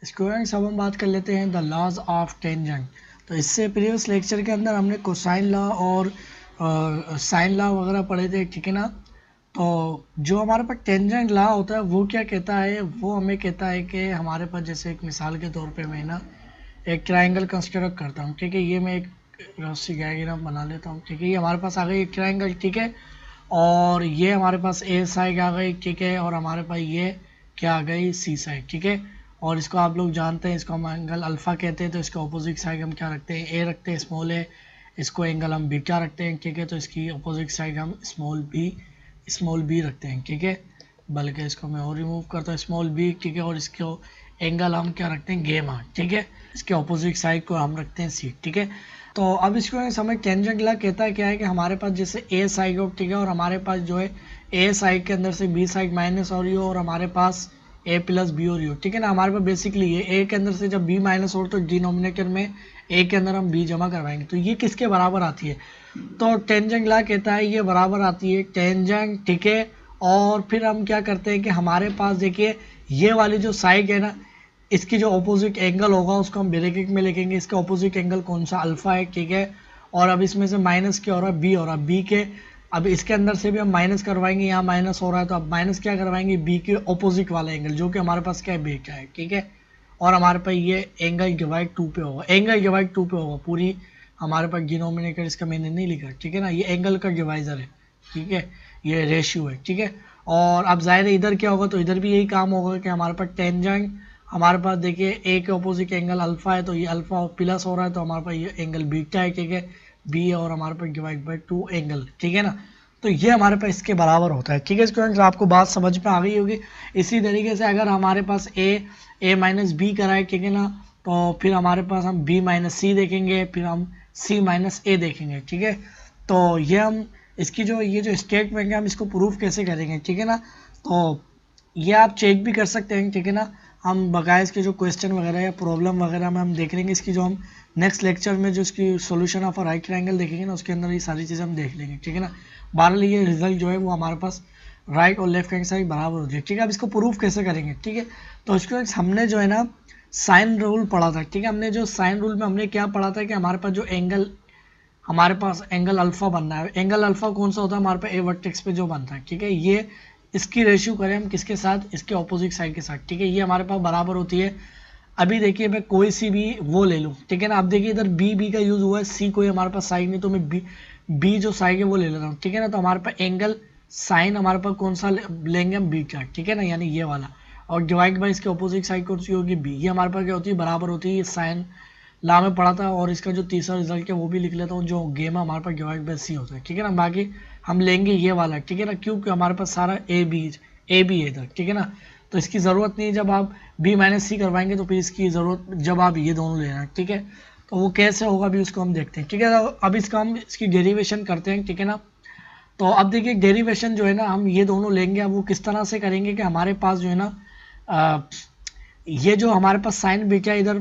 Students अब हम बात कर लेते हैं द लॉज ऑफ टेंजेंट। तो इससे प्रीवियस लेक्चर के अंदर हमने कोसाइन लॉ और साइन लॉ वगैरह पढ़े थे, ठीक है ना। तो जो हमारे पास टेंजेंट लॉ होता है वो क्या कहता है, वो हमें कहता है कि हमारे पास जैसे एक मिसाल के तौर पे मैं ना एक ट्रायंगल कंस्ट्रक्ट करता हूँ, ठीक है। ये मैं एक रस्सी डायग्राम बना लेता हूँ, ठीक है। ये हमारे पास आ गई एक ट्रायंगल, ठीक है। और ये हमारे पास ए साइड आ गई, ठीक है। और हमारे पास ये क्या आ गई, सी साइड, ठीक है। और इसको आप लोग जानते हैं, इसको हम एंगल अल्फ़ा कहते हैं। तो इसका अपोजिट साइड हम क्या रखते हैं, ए रखते हैं, स्मॉल ए। इसको एंगल हम बीटा रखते हैं, ठीक है। तो इसकी अपोजिट साइड हम स्मॉल बी रखते हैं, ठीक है। बल्कि इसको मैं और रिमूव करता हूँ, स्मॉल बी, ठीक है। और इसको एंगल हम क्या रखते हैं, गेमा, ठीक है। इसके अपोजिट साइड को हम रखते हैं सी, ठीक है। तो अब इसको हमें टेंजेंट लॉ कहता है क्या है कि हमारे पास जैसे ए साइड हो, ठीक है। और हमारे पास जो है ए साइड के अंदर से बी साइड माइनस हो रही हो और हमारे पास ए प्लस बी हो रही हो, ठीक है ना। हमारे पास बेसिकली ये ए के अंदर से जब बी माइनस हो तो डिनोमिनेटर में ए के अंदर हम बी जमा करवाएंगे। तो ये किसके बराबर आती है, तो टेंजेंट लॉ कहता है ये बराबर आती है टेंजेंट, ठीक है। और फिर हम क्या करते हैं कि हमारे पास देखिए ये वाली जो साइड है ना, इसकी जो ऑपोजिट एंगल होगा उसको हम ब्रैकेट में लिखेंगे। इसका ऑपोजिट एंगल कौन सा, अल्फा है, ठीक है। और अब इसमें से माइनस क्या हो रहा है, बी हो रहा है, बी के अब इसके अंदर से भी हम माइनस करवाएंगे, यहाँ माइनस हो रहा है तो अब माइनस क्या करवाएंगे, बी के ऑपोजिट वाला एंगल जो कि हमारे पास क्या है, बीटा है, ठीक है। और हमारे पास ये एंगल डिवाइड 2 पे होगा, एंगल डिवाइड 2 पे होगा पूरी। हमारे पास डिनोमिनेटर इसका मैंने नहीं लिखा, ठीक है ना। ये एंगल का डिवाइजर है, ठीक है। ये रेशियो है, ठीक है। और अब जाहिर है इधर क्या होगा, तो इधर भी यही काम होगा कि हमारे पास टेंजेंट, हमारे पास देखिए ए के अपोजिट एंगल अल्फा है तो ये अल्फा प्लस हो रहा है तो हमारे पास ये एंगल बीटा है, ठीक है। बी है और हमारे पास डिवाइड बाई 2 एंगल, ठीक है ना। तो ये हमारे पास इसके बराबर होता है, ठीक है स्टूडेंट्स। आपको बात समझ में आ गई होगी। इसी तरीके से अगर हमारे पास ए माइनस बी कराए, ठीक है ना, तो फिर हमारे पास हम बी माइनस सी देखेंगे, फिर हम सी माइनस ए देखेंगे, ठीक है। तो ये हम इसकी जो ये जो स्टेटमेंट है हम इसको प्रूफ कैसे करेंगे, ठीक है ना। तो ये आप चेक भी कर सकते हैं, ठीक है ना। हम बकाया इसके जो क्वेश्चन वगैरह या प्रॉब्लम वगैरह में हम देख लेंगे, इसकी जो हम नेक्स्ट लेक्चर में जो इसकी सॉल्यूशन ऑफ राइट ट्रायंगल देखेंगे ना, उसके अंदर ये सारी चीज़ें हम देख लेंगे, ठीक है ना। बहरहाल ये रिजल्ट जो है वो हमारे पास राइट और लेफ्ट हैंड साइड बराबर हो जाए, ठीक है। अब इसको प्रूफ कैसे करेंगे, ठीक है। तो इसको हमने जो है ना साइन रूल पढ़ा था, ठीक है। हमने जो साइन रूल में हमने क्या पढ़ा था कि हमारे पास जो एंगल, हमारे पास एंगल अल्फा बनना है। एंगल अल्फा कौन सा होता है, हमारे पास ए वर्टेक्स पे जो बनता है, ठीक है। ये इसकी रेशियो करें हम किसके साथ, इसके ऑपोजिट साइड के साथ, ठीक है। ये हमारे पास बराबर होती है। अभी देखिए मैं कोई सी भी वो ले लूँ, ठीक है ना। अब देखिए इधर बी का यूज़ हुआ है, सी कोई हमारे पास साइड नहीं, तो मैं बी जो साइड है वो ले लेता हूँ, ठीक है ना। तो हमारे पास एंगल साइन हमारे पास कौन सा लेंगे हम, बी का, ठीक है ना, यानी ये वाला। और डिवाइड बाई इसके ऑपोजिट साइड कौन सी होगी, बी। ये हमारे पास क्या होती है, बराबर होती है साइन ला में पढ़ा था। और इसका जो तीसरा रिजल्ट है वो भी लिख लेता हूँ, जो गेमा हमारे पास डिवाइड बाई सी होता है, ठीक है ना। बाकी हम लेंगे ये वाला, ठीक है ना, क्योंकि हमारे पास सारा ए बी है इधर, ठीक है ना। तो इसकी ज़रूरत नहीं है, जब आप बी माइनस सी करवाएंगे तो फिर इसकी ज़रूरत जब आप ये दोनों लेना, ठीक है। तो वो कैसे होगा अभी उसको हम देखते हैं, ठीक है। तो अब इसका हम इसकी डेरिवेशन करते हैं, ठीक है ना। तो अब देखिए डेरिवेशन जो है ना हम ये दोनों लेंगे। अब वो किस तरह से करेंगे कि हमारे पास जो है ना ये जो हमारे पास साइन बीटा इधर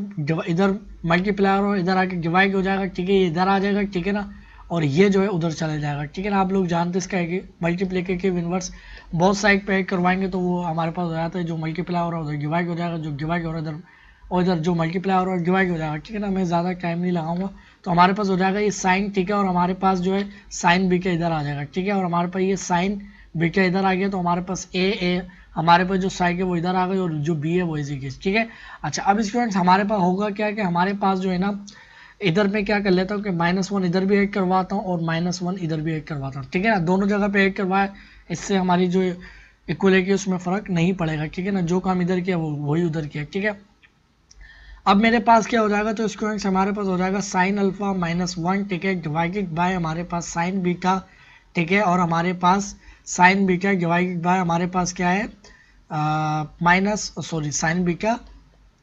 इधर मल्टीप्लायर और इधर आके डिवाइड हो जाएगा, ठीक है। ये इधर आ जाएगा, ठीक है ना। और ये जो है उधर चले जाएगा, ठीक है ना। आप लोग जानते हैं इसका है कि मल्टीप्लिकेटिव इनवर्स बहुत साइड पे ऐड करवाएंगे तो वो हमारे पास हो जाता है, जो मल्टीप्लाई हो रहा है उधर डिवाइड हो जाएगा, जो डिवाइड हो रहा है इधर, और इधर जो मल्टीप्लाई हो रहा है डिवाइड हो जाएगा, ठीक है ना। मैं ज़्यादा टाइम नहीं लगाऊंगा। तो हमारे पास हो जाएगा ये साइन, ठीक है। और हमारे पास जो है साइन बीटा इधर आ जाएगा, ठीक है। और हमारे पास ये साइन बीटा इधर आ गया तो हमारे पास ए हमारे पास जो साइड है वो इधर आ गई और जो बी है वो इसी की, ठीक है। अच्छा अब स्टूडेंट्स हमारे पास होगा क्या कि हमारे पास जो है ना इधर मैं क्या कर लेता हूँ कि -1 इधर भी ऐड करवाता हूँ और -1 इधर भी ऐड करवाता हूँ, ठीक है ना। दोनों जगह पे ऐड करवाए, इससे हमारी जो इक्वलिटी है उसमें फ़र्क नहीं पड़ेगा, ठीक है ना। जो काम इधर किया वो वही उधर किया, ठीक है। अब मेरे पास क्या हो जाएगा, तो स्टूडेंट्स हमारे पास हो जाएगा साइन अल्फा -1, ठीक है, डिवाइडेड बाय हमारे पास साइन बीटा, ठीक है। और हमारे पास साइन बीटा डिवाइडेड बाय हमारे पास क्या है साइन बीटा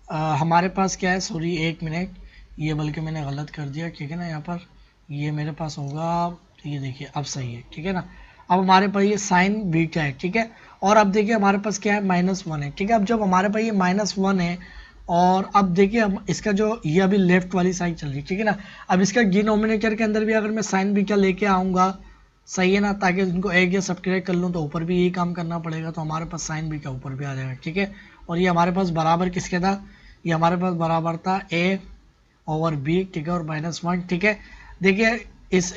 हमारे पास क्या है, सॉरी एक मिनट, ये बल्कि मैंने गलत कर दिया, ठीक है ना। यहाँ पर ये मेरे पास होगा, ये देखिए अब सही है, ठीक है ना। अब हमारे पास ये साइन बीटा है, ठीक है। और अब देखिए हमारे पास क्या है, -1 है, ठीक है। अब जब हमारे पास ये -1 है और अब देखिए हम इसका जो ये अभी लेफ्ट वाली साइड चल रही है, ठीक है ना। अब इसका डिनोमिनेटर के अंदर भी अगर मैं साइन बीटा लेके आऊँगा, सही है ना, ताकि इनको एक या सब्ट्रैक्ट कर लूँ तो ऊपर भी यही काम करना पड़ेगा। तो हमारे पास साइन बीटा ऊपर भी आ जाएगा, ठीक है। और ये हमारे पास बराबर किसके था, ये हमारे पास बराबर था a ओवर b, ठीक है, और -1, ठीक है। देखिए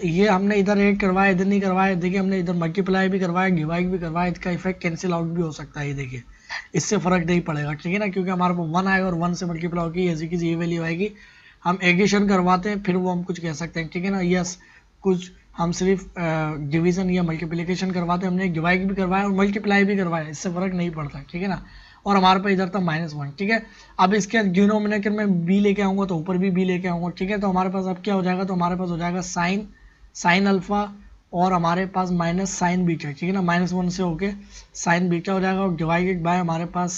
ये हमने इधर ऐड करवाया, इधर नहीं करवाया। देखिए हमने इधर मल्टीप्लाई भी करवाया, डिवाइड भी करवाया, इसका इफेक्ट कैंसिल आउट भी हो सकता है। ये देखिए इससे फर्क नहीं पड़ेगा, ठीक है ना, क्योंकि हमारे पास 1 आएगा और 1 से मल्टीप्लाई होगी, ऐसी की ये वैल्यू आएगी। हम एडिशन करवाते हैं फिर वो हम कुछ कह सकते हैं, ठीक है ना। यस, कुछ हम सिर्फ डिवीजन या मल्टीप्लिकेशन करवाते हैं, हमने डिवाइड भी करवाया और मल्टीप्लाई भी करवाया, इससे फर्क नहीं पड़ता, ठीक है ना। और हमारे पास इधर था -1, ठीक है। अब इसके डिनोमिनेटर में b लेके आऊंगा तो ऊपर भी b लेके आऊंगा, ठीक है। तो हमारे पास अब क्या हो जाएगा, तो हमारे पास हो जाएगा साइन अल्फा और हमारे पास माइनस साइन बीटा, ठीक है ना। -1 से होके साइन बीटा हो जाएगा और डिवाइडेड बाय हमारे पास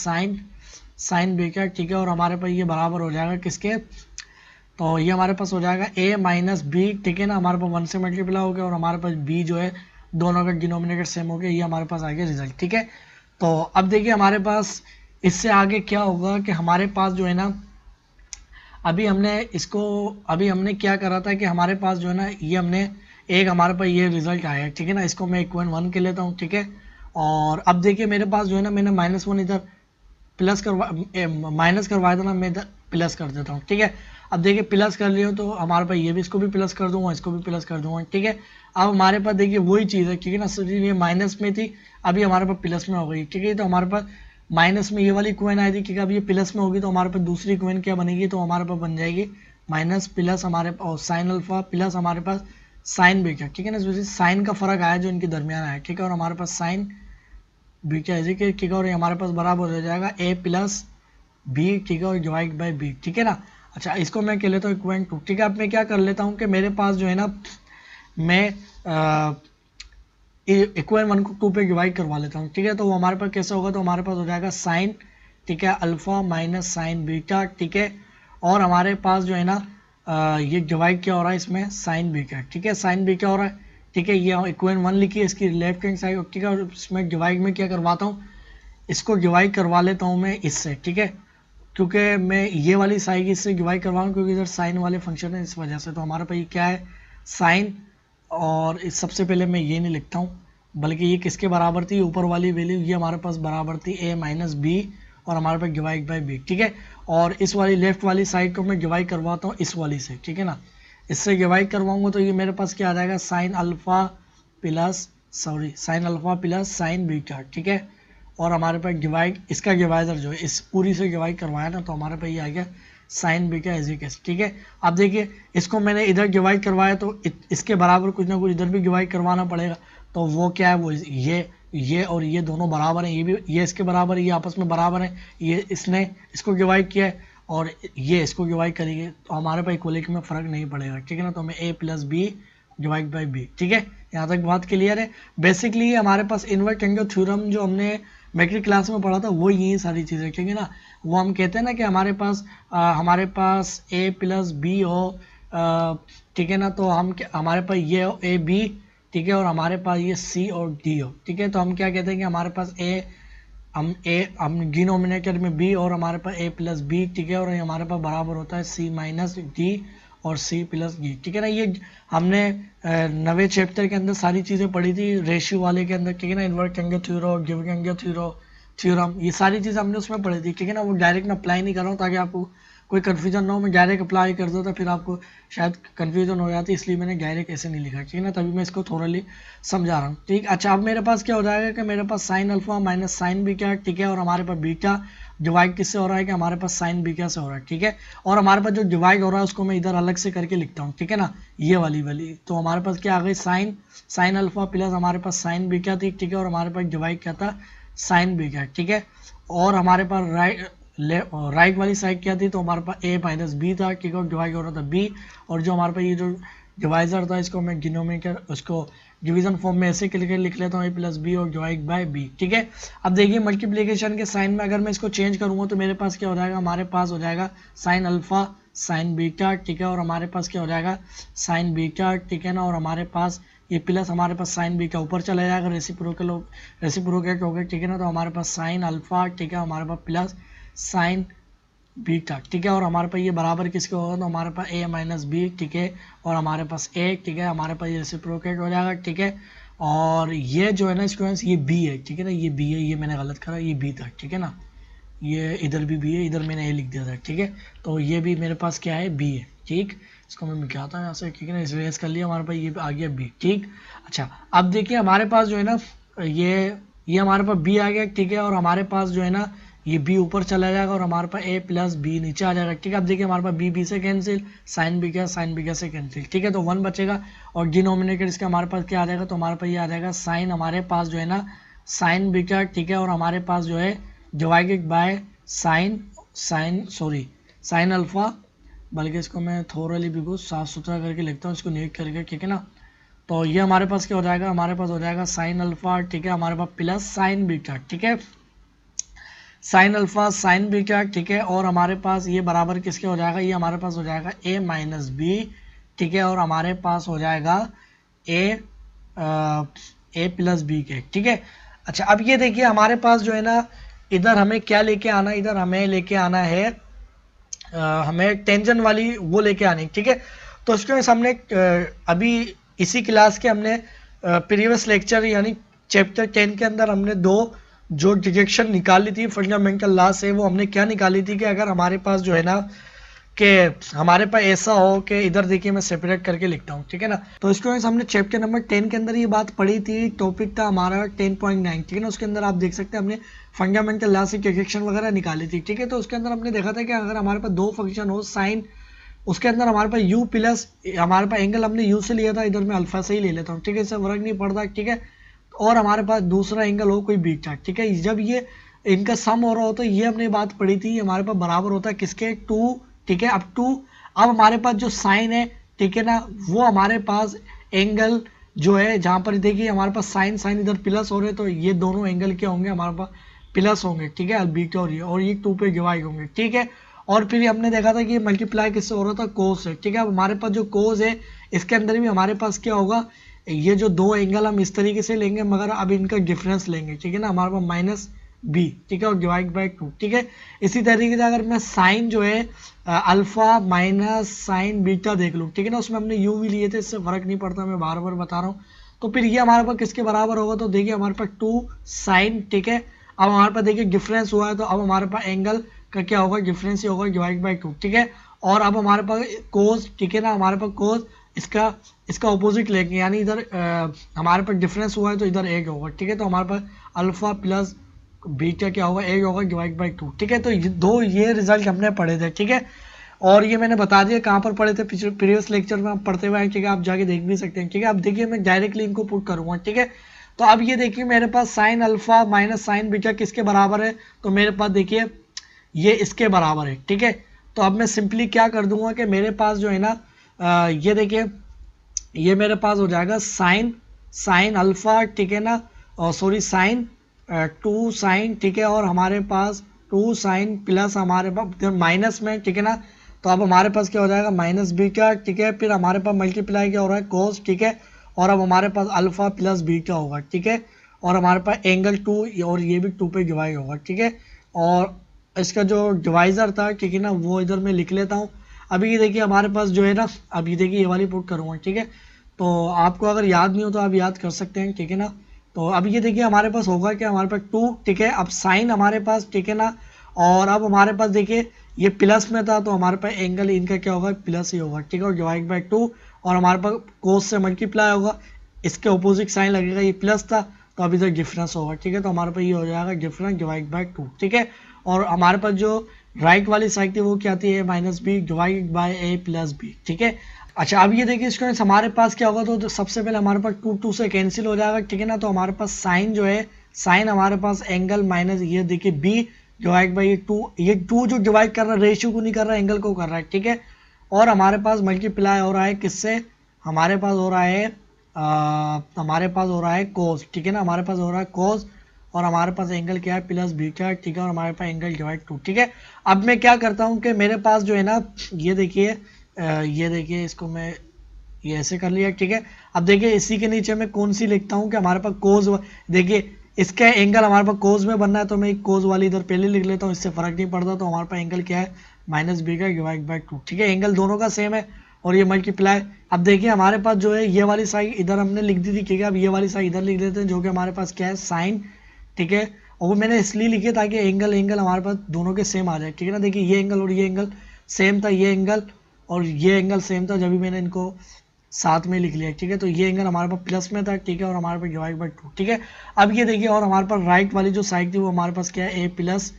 साइन बीटा, ठीक है। और हमारे पास ये बराबर हो जाएगा किसके, तो ये हमारे पास हो जाएगा a माइनस बी, ठीक है ना। हमारे पास 1 से मल्टीप्लाई हो गया और हमारे पास b जो है दोनों का डिनोमिनेटर सेम हो गया, ये हमारे पास आ गया रिजल्ट, ठीक है। तो अब देखिए हमारे पास इससे आगे क्या होगा कि हमारे पास जो है ना, अभी हमने क्या करा था कि हमारे पास जो है ना, ये हमने एक हमारे पास ये रिजल्ट आया है, ठीक है ना। इसको मैं इक्वेशन 1 के लेता हूँ, ठीक है। और अब देखिए मेरे पास जो है ना, मैंने -1 इधर माइनस करवाया था ना, मैं इधर प्लस कर देता हूँ, ठीक है। अब देखिए प्लस कर लिया तो हमारे पास ये भी, इसको भी प्लस कर दूंगा, इसको भी प्लस कर दूंगा, ठीक है। अब हमारे पास देखिए वही चीज़ है, ठीक है ना। सिर्फ ये माइनस में थी, अभी हमारे पास प्लस में हो गई, ठीक है। तो हमारे पास माइनस में ये वाली कॉइन आई थी, ठीक है। अब ये प्लस में होगी तो हमारे पास दूसरी कॉइन क्या बनेगी, तो हमारे पास बन जाएगी माइनस प्लस हमारे पास साइन अल्फा प्लस हमारे पास साइन बीटा, ठीक है ना। इसमें साइन का फर्क आया जो इनके दरमियान आया, ठीक है। और हमारे पास साइन बीटा इज के, ठीक है। और हमारे पास बराबर हो जाएगा a प्लस बी, ठीक है, और डिवाइड बाई बी, ठीक है ना। अच्छा, इसको मैं कह लेता हूँ इक्वेशन 2, ठीक है। अब मैं क्या कर लेता हूँ कि मेरे पास जो है ना, मैं इक्वेशन 1 को 2 पे डिवाइड करवा लेता हूँ, ठीक है। तो वो हमारे पास कैसे होगा, तो हमारे पास हो जाएगा साइन, ठीक है, अल्फा माइनस साइन बीटा, ठीक है। और हमारे पास जो है ना, ये डिवाइड क्या हो रहा है इसमें, साइन बीटा, ठीक है, साइन बीटा हो रहा है, ठीक है। ये इक्वेशन 1 लिखी है, इसकी लेफ्ट हैंड साइड, ठीक है। और इसमें डिवाइड में क्या करवाता हूँ, इसको डिवाइड करवा लेता हूँ मैं इससे, ठीक है, क्योंकि मैं ये वाली साइड इससे डिवाइड करवाऊँ क्योंकि इधर साइन वाले फंक्शन है, इस वजह से। तो हमारे पास ये क्या है, साइन, और इस सबसे पहले मैं ये नहीं लिखता हूँ, बल्कि ये किसके बराबर थी, ऊपर वाली वैल्यू ये हमारे पास बराबर थी a माइनस बी, और हमारे पास डिवाइड बाई बी, ठीक है। और इस वाली लेफ्ट वाली साइड को मैं डिवाइड करवाता हूँ इस वाली से, ठीक है ना। इससे डिवाइड करवाऊंगा तो ये मेरे पास क्या आ जाएगा, sine alpha plus sign beta, ठीक है। और हमारे पास डिवाइड, इसका डिवाइजर जो है इस पूरी से डिवाइड करवाया ना, तो हमारे पास ये आ गया साइन बीटा इज इक्वल, ठीक है। अब देखिए इसको मैंने इधर डिवाइड करवाया तो इसके बराबर कुछ ना कुछ इधर भी डिवाइड करवाना पड़ेगा। तो वो क्या है, वो ये और ये दोनों बराबर हैं, ये भी ये इसके बराबर है, ये आपस में बराबर है, ये इसने इसको डिवाइड किया है और ये इसको डिवाइड करेंगे, तो हमारे पास इक्वलिटी में फ़र्क नहीं पड़ेगा, ठीक है ना। तो हमें a plus b divide by b, ठीक है। यहाँ तक बात क्लियर है। बेसिकली हमारे पास इन्वर्ट एंगल थ्योरम जो हमने मैट्रिक क्लास में पढ़ा था वो यही सारी चीज़ें, ठीक है ना। वो हम कहते हैं ना कि हमारे पास a प्लस बी हो, ठीक है ना। तो हमारे पास ये हो a b, ठीक है, और हमारे पास ये c और d हो, ठीक है। तो हम क्या कहते हैं कि हमारे पास हम डिनोमिनेटर में b और हमारे पास a प्लस बी, ठीक है, और हमारे पास बराबर होता है c माइनस डी और c प्लस डी, ठीक है ना। ये हमने 9वें चैप्टर के अंदर सारी चीज़ें पढ़ी थी, रेशियो वाले के अंदर, ठीक है ना। Invert angle theorem, given angle theorem, ये सारी चीज़ें हमने उसमें पढ़ी थी, ठीक है ना। वो डायरेक्ट मैं अप्लाई नहीं कर रहा हूँ ताकि आपको कोई कन्फ्यूजन ना हो। मैं डायरेक्ट अप्लाई कर देता फिर आपको शायद कन्फ्यूजन हो जाती, इसलिए मैंने डायरेक्ट ऐसे नहीं लिखा, ठीक है ना। तभी मैं इसको थोड़ली समझा रहा हूँ, ठीक। अच्छा, अब मेरे पास क्या हो जाएगा कि मेरे पास sine alpha minus sine beta, ठीक है, और हमारे पास बीटा डिवाइड किससे हो रहा है कि हमारे पास साइन बीटा से हो रहा है, ठीक है। और हमारे पास जो डिवाइड हो रहा है उसको मैं इधर अलग से करके लिखता हूँ, ठीक है ना, ये वाली। तो हमारे पास क्या आ गई, साइन अल्फा प्लस हमारे पास साइन बीटा थी, ठीक है, और हमारे पास डिवाइड क्या था, साइन बीटा, ठीक है। और हमारे पास राइट वाली साइड क्या थी, तो हमारे पास a माइनस बी था, ठीक है, डिवाइड हो रहा था b। और जो हमारे पास ये जो डिवाइजर था इसको मैं डिनोमिनेटर उसको डिवीजन फॉर्म में ऐसे लिख लेता हूँ a प्लस बी और डिवाइड बाय b, ठीक है। अब देखिए मल्टीप्लिकेशन के साइन में अगर मैं इसको चेंज करूँगा तो मेरे पास क्या हो जाएगा, हमारे पास हो जाएगा साइन अल्फा साइन बीटा, ठीक है, और हमारे पास क्या हो जाएगा, साइन बीटा, ठीक है ना। और हमारे पास ये प्लस हमारे पास साइन बीटा ऊपर चला जाएगा, रेसिप्रोकेट हो गया, ठीक है ना। तो हमारे पास साइन अल्फा, ठीक है, हमारे पास प्लस साइन बीटा, ठीक है। और हमारे पास ये बराबर किसके होगा, तो हमारे पास a माइनस बी, ठीक है, और हमारे पास a, ठीक है, हमारे पास ये रेसिप्रोकेट हो जाएगा, ठीक है। और ये जो है ना स्टूडेंट्स, ये b है, ठीक है ना, ये b है, ये मैंने गलत करा, ये b था, ठीक है ना, ये इधर भी बी है, इधर मैंने ए लिख दिया था, ठीक है। तो ये भी मेरे पास क्या है, बी है, ठीक। इसको मैं मिटाता हूँ यहाँ से, ठीक है ना, इरेज कर लिया, हमारे पास ये आ गया बी, ठीक। अच्छा अब देखिए हमारे पास जो है ना ये हमारे पास बी आ गया, ठीक है, और हमारे पास जो है ना ये बी ऊपर चला जाएगा और हमारे पास ए प्लस बी नीचे आ जाएगा, ठीक है। अब देखिए हमारे पास बी बी से कैंसिल, साइन बी क्या से कैंसिल, ठीक है। तो 1 बचेगा और डिनोमिनेटर इसका हमारे पास क्या आ जाएगा, तो हमारे पास ये आ जाएगा साइन, हमारे पास जो है ना साइन बीटा, ठीक है, और हमारे पास जो है डिवाइडेड बाय साइन अल्फा, बल्कि इसको मैं थोड़ा बिल्कुल साफ सुथरा करके लिखता हूँ, इसको नीट करके, ठीक है ना। तो ये हमारे पास क्या हो जाएगा, हमारे पास हो जाएगा साइन अल्फा, ठीक है, हमारे पास प्लस साइन बीटा, ठीक है, साइन अल्फा साइन बीटा, ठीक है। और हमारे पास ये बराबर किसके हो जाएगा, ये हमारे पास हो जाएगा ए माइनस बी, ठीक है, और हमारे पास हो जाएगा ए प्लस बी के, ठीक है। अच्छा अब ये देखिए हमारे पास जो है ना इधर हमें क्या लेके आना, इधर हमें लेके आना है हमें टेंजेंट वाली वो लेके आनी, ठीक है। तो उसके वजह से हमने अभी इसी क्लास के हमने प्रीवियस लेक्चर यानी चैप्टर 10 के अंदर हमने दो जो डिडक्शन निकाली थी फंडामेंटल लॉ से, वो हमने क्या निकाली थी कि अगर हमारे पास जो है ना कि हमारे पास ऐसा हो कि इधर देखिए मैं सेपरेट करके लिखता हूँ, ठीक है ना। तो इसके वजह से हमने चैप्टर नंबर 10 के अंदर ये बात पढ़ी थी, टॉपिक था हमारा 10.9, ठीक है ना। उसके अंदर आप देख सकते हैं हमने फंडामेंटल लॉ से डिडक्शन वगैरह निकाली थी, ठीक है। तो उसके अंदर हमने देखा था कि अगर हमारे पास दो फंक्शन हो साइन, उसके अंदर हमारे पास u प्लस, हमारे पास एंगल हमने u से लिया था, इधर मैं अल्फा से ही ले लेता हूँ, ठीक है, इससे फर्क नहीं पड़ता, ठीक है। और हमारे पास दूसरा एंगल हो कोई बीटा, ठीक है, जब ये इनका सम हो रहा हो तो ये हमने बात पढ़ी थी हमारे पास बराबर होता है किसके, 2, ठीक है। अब हमारे पास जो साइन है, ठीक है ना, वो हमारे पास एंगल जो है जहां पर देखिए हमारे पास साइन साइन इधर प्लस हो रहे, तो ये दोनों एंगल क्या होंगे, हमारे पास प्लस होंगे, ठीक है, बीटा और ये 2 पे डिवाइड होंगे, ठीक है। और फिर हमने देखा था कि मल्टीप्लाई किससे हो रहा था, कोस से, ठीक है। अब हमारे पास जो कोस है इसके अंदर भी हमारे पास क्या होगा, ये जो दो एंगल हम इस तरीके से लेंगे मगर अब इनका डिफरेंस लेंगे, ठीक है ना, हमारे पास माइनस बी, ठीक है, और डिवाइड बाई 2, ठीक है। इसी तरीके से अगर मैं साइन जो है अल्फा माइनस साइन बीटा देख लूँ, ठीक है ना, उसमें हमने यू भी लिए थे, इससे फर्क नहीं पड़ता, मैं बार बार बता रहा हूँ। तो फिर ये हमारे पास किसके बराबर होगा, तो देखिए हमारे पास 2 साइन, ठीक है। अब हमारे पास देखिए डिफरेंस हुआ है, तो अब हमारे पास एंगल का क्या होगा, डिफरेंस ही होगा, डिवाइड बाई 2, ठीक है। और अब हमारे पास कोस, ठीक है ना, हमारे पास कोस इसका ऑपोजिट लेंगे, यानी इधर हमारे पास डिफरेंस हुआ है तो इधर एक होगा, ठीक है। तो हमारे पास अल्फा प्लस बीटा क्या होगा, एक होगा डिवाइड बाई 2, ठीक है। तो ये रिजल्ट हमने पढ़े थे, ठीक है। और ये मैंने बता दिया कहाँ पर पढ़े थे, प्रीवियस लेक्चर में आप पढ़ते हुए, ठीक है, आप जाके देख भी सकते हैं, ठीक है। अब देखिए मैं डायरेक्टली इनको पुट करूंगा, ठीक है। तो अब ये देखिए मेरे पास sine alpha minus sine beta किसके बराबर है, तो मेरे पास देखिए ये इसके बराबर है, ठीक है। तो अब मैं सिंपली क्या कर दूंगा कि मेरे पास जो है ना ये देखिए ये मेरे पास हो जाएगा साइन अल्फा, ठीक है ना, और सॉरी साइन 2 साइन, ठीक है, और हमारे पास 2 साइन प्लस हमारे पास माइनस में, ठीक है ना। तो अब हमारे पास क्या हो जाएगा माइनस बीटा, ठीक है, फिर हमारे पास मल्टीप्लाई क्या हो रहा है कोस, ठीक है, और अब हमारे पास अल्फा प्लस बीटा होगा, ठीक है, और हमारे पास एंगल 2 और ये भी 2 पे डिवाइड होगा, ठीक है। और इसका जो डिवाइजर था, ठीक है ना, वो इधर मैं लिख लेता हूँ। अभी ये देखिए हमारे पास जो है ना, अभी देखिए ये वाली पुट करूँगा, ठीक है। तो आपको अगर याद नहीं हो तो आप याद कर सकते हैं, ठीक है ना। तो अब ये देखिए हमारे पास होगा क्या, हमारे पास 2, ठीक है, अब साइन हमारे पास, ठीक है ना, और अब हमारे पास देखिए ये प्लस में था तो हमारे पास एंगल इनका क्या होगा, प्लस ही होगा, ठीक है, और डिवाइड बाई 2, और हमारे पास कोस से मल्टीप्लाई होगा, इसके अपोजिट साइन लगेगा, ये प्लस था तो अभी तक डिफरेंस होगा, ठीक है। तो हमारे पास ये हो जाएगा डिफरेंस डिवाइड बाई 2, ठीक है। और हमारे पास जो राइट वाली साइड थी वो क्या थी, A minus B divide by A plus B, ठीक है। अच्छा अब ये देखिए स्टूडेंट्स हमारे पास क्या होगा, तो सबसे पहले हमारे पास 2 से कैंसिल हो जाएगा, ठीक है ना। तो हमारे पास साइन जो है, साइन हमारे पास एंगल माइनस ये देखिए बी डिवाइड बाई ये टू जो डिवाइड कर रहा है रेशियो को नहीं कर रहा है, एंगल को कर रहा है, ठीक है। और हमारे पास मल्टीप्लाई हो रहा है किससे, हमारे पास हो रहा है कोस, ठीक है ना, हमारे पास हो रहा है कोस, और हमारे पास एंगल क्या है प्लस बीटा, ठीक है, और हमारे पास एंगल डिवाइड 2, ठीक है। अब मैं क्या करता हूँ कि मेरे पास जो है ना ये देखिए इसको मैं ये ऐसे कर लिया, ठीक है। अब देखिए इसी के नीचे मैं कौन सी लिखता हूँ कि हमारे पास कोस, देखिए इसका एंगल हमारे पास कोस में बनना है तो मैं कोस वाली इधर पहले लिख लेता हूँ, इससे फर्क नहीं पड़ता। तो हमारे पास एंगल क्या है माइनस बी का डिवाइड बाई 2, ठीक है, एंगल दोनों का सेम है और ये मल्टीप्लाई। अब देखिए हमारे पास जो है ये वाली साइड इधर हमने लिख दी थी, ठीक है। अब ये वाली साइड इधर लिख देते हैं जो कि हमारे पास क्या है साइन, ठीक है, और वो मैंने इसलिए लिखे ताकि एंगल एंगल हमारे पास दोनों के सेम आ जाए, ठीक है ना। देखिए ये एंगल और ये एंगल सेम था, ये एंगल और ये एंगल सेम था, जब भी मैंने इनको साथ में लिख लिया, ठीक है। तो ये एंगल हमारे पास प्लस में था, ठीक है, और हमारे पास डिवाइड बाई 2, ठीक है। अब ये देखिए, और हमारे पास राइट वाली जो साइड थी वो हमारे पास क्या है, ए प्लस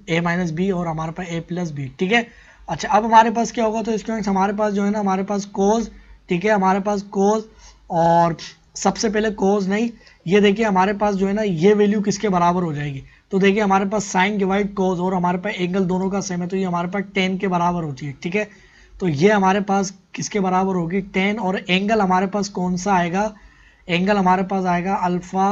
ए माइनस बी, और हमारे पास ए प्लस बी, ठीक है। अच्छा, अब हमारे पास क्या होगा, तो स्टूडेंट्स हमारे पास जो है ना, हमारे पास कोज, ठीक है, हमारे पास कोज, और सबसे पहले कोज नहीं, ये देखिए हमारे पास जो है ना, ये वैल्यू किसके बराबर हो जाएगी, तो देखिए हमारे पास साइन डिवाइड कोज, और हमारे पास एंगल दोनों का सेम है, तो ये हमारे पास 10 के बराबर होती है, ठीक है। तो ये हमारे पास किसके बराबर होगी, 10, और एंगल हमारे पास कौन सा आएगा, एंगल हमारे पास आएगा alpha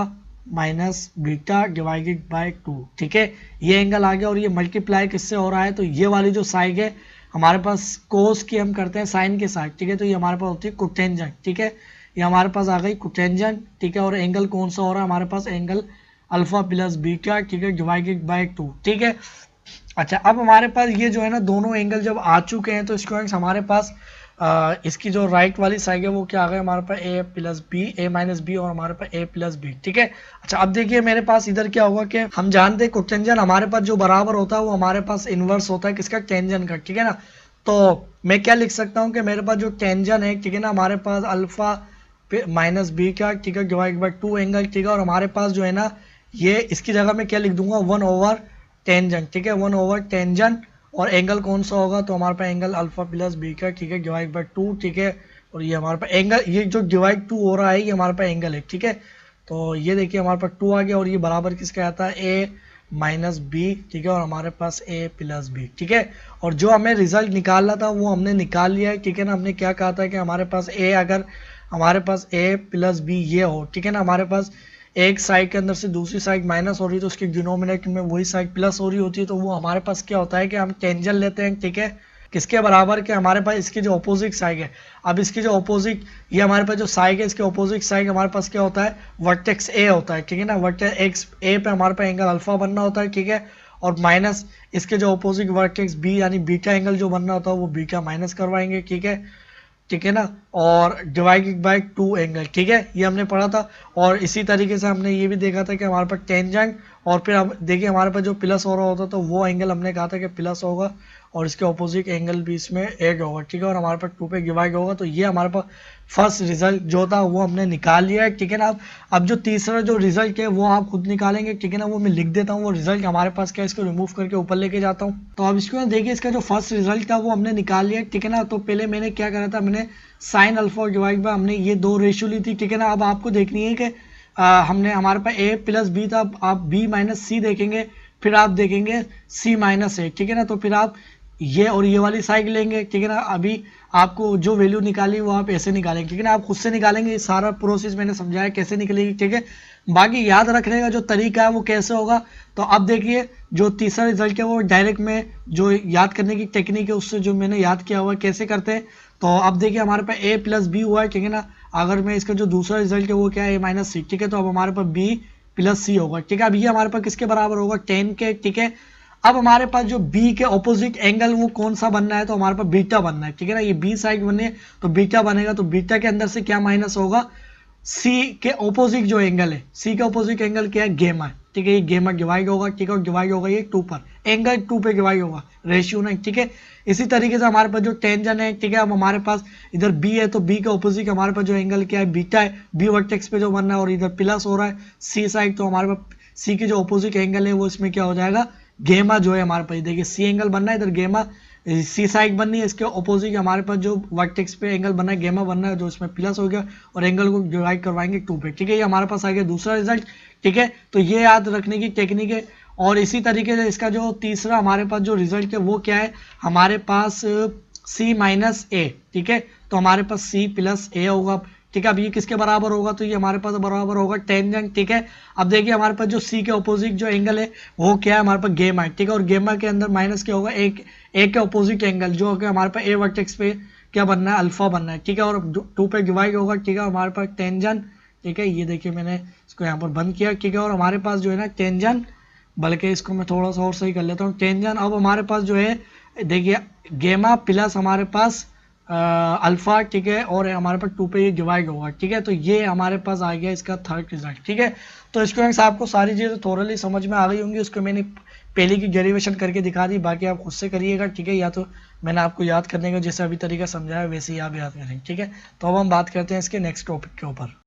minus beta divided by 2, ठीक है। ये एंगल आ गया, और ये मल्टीप्लाई किससे हो रहा है, तो ये वाली जो साइड है हमारे पास कोस की हम करते हैं साइन के साथ, ठीक है। तो ये हमारे पास होती है कोटेंजेंट, ठीक है, ये हमारे पास आ गई कोटेंजेंट, ठीक है। और एंगल कौन सा हो रहा है हमारे पास, एंगल अल्फा प्लस बीटा, ठीक है, डिवाइडेड बाय 2, ठीक है। अच्छा, अब हमारे पास ये जो है ना, दोनों एंगल जब आ चुके हैं, तो स्टूडेंट्स हमारे पास इसकी जो राइट वाली साइड है वो क्या आ गया हमारे पास, ए प्लस बी, ए माइनस बी, और हमारे पास ए प्लस बी, ठीक है। अच्छा, अब देखिए मेरे पास इधर क्या होगा कि हम जानते हैं कोटेंजेंट हमारे पास जो बराबर होता है वो हमारे पास इनवर्स होता है किसका, टेंजेंट का, ठीक है ना। तो मैं क्या लिख सकता हूँ कि मेरे पास जो टेंजेंट है, ठीक है ना, हमारे पास अल्फा माइनस बी का, ठीक है, डिवाइड बाई 2 एंगल, ठीक है। और हमारे पास जो है ना, ये इसकी जगह में क्या लिख दूंगा, 1 ओवर टेंजेंट, ठीक है, 1 ओवर टेंजेंट, और एंगल कौन सा होगा, तो हमारे पास एंगल अल्फा प्लस बी का, ठीक है, डिवाइड बाई 2, ठीक है। और ये हमारे पास एंगल, ये जो डिवाइड 2 हो रहा है ये हमारे पास एंगल है, ठीक है। तो ये देखिए हमारे पास 2 आ गया, और ये बराबर किसका आता है, ए माइनस बी, ठीक है, और हमारे पास ए प्लस बी, ठीक है। और जो हमें रिजल्ट निकालना था वो हमने निकाल लिया है, ठीक है ना। हमने क्या कहा था कि हमारे पास ए, अगर हमारे पास ए प्लस बी ये हो, ठीक है ना, हमारे पास एक साइड के अंदर से दूसरी साइड माइनस हो रही है, तो उसके डिनोमिनेटर में वही साइड प्लस हो रही होती है, तो वो हमारे पास क्या होता है कि हम टेंजेंट लेते हैं, ठीक है, किसके बराबर के, हमारे पास इसकी जो अपोजिट साइड है। अब इसकी जो अपोजिट, ये हमारे पास जो साइड है इसके अपोजिट साइड हमारे पास क्या होता है, वर्टेक्स ए होता है, ठीक है ना। वर्टेक्स ए पे हमारे पास एंगल अल्फा बनना होता है, ठीक है, और माइनस इसके जो अपोजिट वर्टेक्स बी यानी बीटा एंगल जो बनना होता है वो बीटा माइनस करवाएंगे, ठीक है, ठीक है ना। और डिवाइडेड बाय 2 एंगल, ठीक है, ये हमने पढ़ा था। और इसी तरीके से हमने ये भी देखा था कि हमारे पास टेंजेंट, और फिर अब देखिए हमारे पास जो प्लस हो रहा होता तो वो एंगल हमने कहा था कि प्लस होगा, और इसके ऑपोजिट एंगल भी इसमें ऐड होगा, ठीक है, और हमारे पास 2 पे डिवाइड होगा। तो ये हमारे पास फर्स्ट रिजल्ट जो था वो हमने निकाल लिया है, ठीक है ना। अब जो तीसरा जो रिजल्ट है वो आप खुद निकालेंगे, ठीक है ना, वो मैं लिख देता हूँ वो रिजल्ट हमारे पास क्या है, इसको रिमूव करके ऊपर लेके जाता हूँ। तो अब इसको देखिए, इसका जो फर्स्ट रिजल्ट था वो हमने निकाल लिया, ठीक है ना। तो पहले मैंने क्या करा था, मैंने साइन अल्फा डिवाइड बाय, हमने ये 2 रेशियो ली थी, ठीक है ना। अब आपको देखनी है कि हमने हमारे पास ए प्लस बी था, आप बी माइनस सी देखेंगे, फिर आप देखेंगे सी माइनस ए, ठीक है ना। तो फिर आप ये और ये वाली साइड लेंगे, ठीक है ना। अभी आपको जो वैल्यू निकाली वो आप ऐसे निकालेंगे, ठीक है ना, आप खुद से निकालेंगे, सारा प्रोसेस मैंने समझाया कैसे निकलेगी, ठीक है। बाकी याद रखने का जो तरीका है वो कैसे होगा, तो अब देखिए जो तीसरा रिजल्ट है वो डायरेक्ट में जो याद करने की टेक्निक है उससे जो मैंने याद किया हुआ है कैसे करते हैं। तो अब देखिए हमारे पास ए प्लस बी हुआ है, ठीक है ना। अगर मैं इसका जो दूसरा रिजल्ट है वो क्या है, ए माइनस सी, ठीक है। तो अब हमारे पास बी प्लस सी होगा, ठीक है। अब ये हमारे पास किसके बराबर होगा, 10 के, ठीक है। अब हमारे पास जो बी के ऑपोजिट एंगल वो कौन सा बनना है, तो हमारे पास बीटा बनना है, ठीक है ना। ये बी साइड बननी है तो बीटा बनेगा, तो बीटा के अंदर से क्या माइनस होगा, सी के ऑपोजिट जो एंगल है, सी के ऑपोजिट एंगल क्या है, गेमा, ठीक है। ये गेमा डिवाइड होगा, ठीक है, और डिवाइड होगा ये 2 पर, एंगल 2 पे डिवाइड होगा, रेशियो नहीं, ठीक है। इसी तरीके से हमारे पास जो टेंजेंट है, ठीक है, अब हमारे पास इधर बी है तो बी के ऑपोजिट हमारे पास जो एंगल क्या है, बीटा है, बी वर्टेक्स पे जो बनना है, और इधर प्लस हो रहा है सी साइड, तो हमारे पास सी की जो ऑपोजिट एंगल है वो इसमें क्या हो जाएगा, गेमा जो है हमारे पास, देखिए सी एंगल बनना है, इधर गेमा सी साइड बननी है, इसके ऑपोजिट हमारे पास जो वर्टेक्स पे एंगल बनना है गेमा बनना है, जो इसमें प्लस हो गया, और एंगल को डिवाइड करवाएंगे 2 पे, ठीक है। ये हमारे पास आ गया दूसरा रिजल्ट, ठीक है। तो ये याद रखने की टेक्निक है। और इसी तरीके से इसका जो तीसरा हमारे पास जो रिजल्ट है वो क्या है, हमारे पास सी माइनस ए, ठीक है। तो हमारे पास सी प्लस ए होगा, ठीक है। अब ये किसके बराबर होगा, तो ये हमारे पास बराबर होगा टेंजेंट, ठीक है। अब देखिए हमारे पास जो सी के ऑपोजिट जो एंगल है वो क्या है, हमारे पास गेमा है, ठीक है। और गेमा के अंदर माइनस क्या होगा, एक के ऑपोजिट एंगल जो होगा हमारे पास ए वर्टेक्स पे क्या बनना है, अल्फा बनना है, ठीक है। और 2 पे डिवाइड होगा, ठीक है, हमारे पास टेंजेंट, ठीक है। ये देखिए मैंने इसको यहाँ पर बंद किया, ठीक है। और हमारे पास जो है ना टेंजेंट, बल्कि इसको मैं थोड़ा सा और सही कर लेता हूँ, टेंजेंट अब हमारे पास जो है देखिए गेमा प्लस हमारे पास अल्फा, ठीक है, और हमारे पास 2 पे ये डिवाइड होगा, ठीक है। तो ये हमारे पास आ गया इसका थर्ड रिजल्ट, ठीक है। तो स्टूडेंट्स आपको सारी चीज़ें थोरली समझ में आ गई होंगी, उसको मैंने पहले की डेरिवेशन करके दिखा दी, बाकी आप खुद से करिएगा, ठीक है, या तो मैंने आपको याद करने का जैसे अभी तरीका समझाया वैसे ही आप याद करेंगे, ठीक है। तो अब हम बात करते हैं इसके नेक्स्ट टॉपिक के ऊपर।